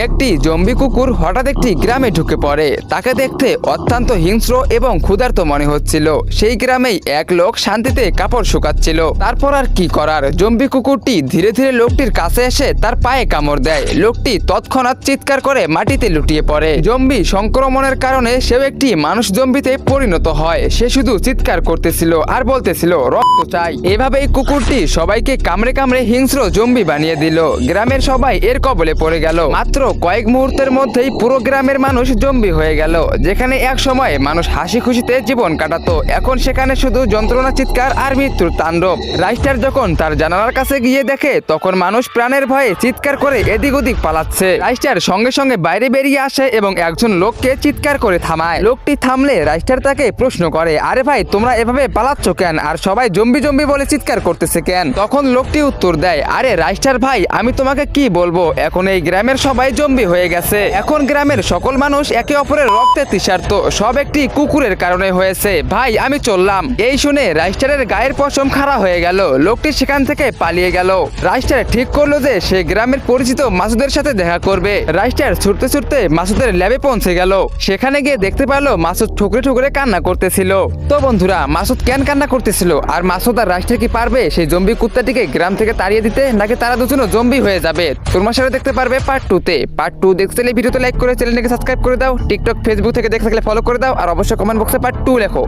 একটি জম্বি কুকুর হঠাৎ একটি গ্রামে ঢুকে পড়ে। তাকে দেখতে অত্যন্ত হিংস্র এবং ক্ষুধার্ত মনে হচ্ছিল। সেই গ্রামেই এক লোক শান্তিতে কাপড় শুকাচ্ছিল। তারপর আর কি করার, জম্বি কুকুরটি ধীরে ধীরে লোকটির কাছে এসে তার পায়ে কামড় দেয়। লোকটি তৎক্ষণাৎ চিৎকার করে মাটিতে লুটিয়ে পড়ে। জম্বি সংক্রমণের কারণে সেও একটি মানুষ জম্বিতে পরিণত হয়। সে শুধু চিৎকার করতেছিল আর বলতেছিল রক্ত চাই। এভাবেই কুকুরটি সবাইকে কামড়ে কামড়ে হিংস্র জম্বি বানিয়ে দিল। গ্রামের সবাই এর কবলে পড়ে গেল। মাত্র কয়েক মুহূর্তের মধ্যেই পুরো গ্রামের মানুষ জম্বি হয়ে গেল। যেখানে এক সময় মানুষ হাসি খুশিতে জীবন কাটাতো, এখন সেখানে শুধু যন্ত্রণা, চিৎকার আর মৃত্যুর তাণ্ডব। রাইস্টার যখন তার জানালার কাছে গিয়ে দেখে তখন মানুষ প্রাণের ভয়ে চিৎকার করে এদিক ওদিক পালাচ্ছে। রাইস্টার সঙ্গে সঙ্গে বাইরে বেরিয়ে আসে এবং একজন লোককে চিৎকার করে থামায়। লোকটি থামলে রাইস্টার তাকে প্রশ্ন করে, আরে ভাই তোমরা এভাবে পালাচ্ছ কেন, আর সবাই জম্বি জম্বি বলে চিৎকার করতেছে কেন? তখন লোকটি উত্তর দেয়, আরে রাইস্টার ভাই, আমি তোমাকে কি বলবো, এখন এই গ্রামের সবাই জম্বি হয়ে গেছে। এখন গ্রামের সকল মানুষ একে অপরের রক্তে তৃষার্ত। সব একটি কুকুরের কারণে হয়েছে। ভাই আমি চললাম। এই শুনে রাইস্টারের গায়ের পশম খাড়া হয়ে গেল। লোকটি সেখান থেকে পালিয়ে গেল। রাইস্টার ঠিক করলো যে সে গ্রামের পরিচিত মাসুদের সাথে দেখা করবে। রাইস্টার ছুটতে ছুটতে মাসুদের ল্যাবে পৌঁছে গেল। সেখানে গিয়ে দেখতে পেল মাসুদ ঠুকরে ঠুকরে কান্না করতেছিল। তো বন্ধুরা, মাসুদ কেন কান্না করতেছিল, আর মাসুদ আর রাইস্টার কি পারবে সেই জম্বি কুত্তাটিকে গ্রাম থেকে তাড়িয়ে দিতে, নাকি তারা দুজনও জম্বি হয়ে যাবে? তোমার সাথে দেখতে পারবে পার্ট 2 তে। পার্ট 2 দেখতে চাইলে ভিডিওতে লাইক করে চ্যানেলটিকে সাবস্ক্রাইব করে দাও। টিকটক, ফেসবুক থেকে দেখতে থাকলে ফলো করে দাও, আর অবশ্যই কমেন্ট বক্সে পার্ট 2 লেখো।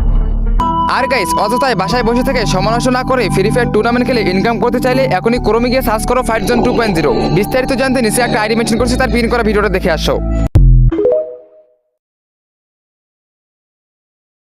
আর গাইস, অযথায় বাসায় বসে থেকে সমালোচনা করে ফ্রি ফায়ার টুর্নামেন্ট খেলে ইনকাম করতে চাইলে এখনই ক্রোমে গিয়ে সার্চ করো ফাইট জোন 2.0। বিস্তারিত জানতে নিচে একটা আইডি মেনশন করছি, তার পিন করা ভিডিওটা দেখে আসো।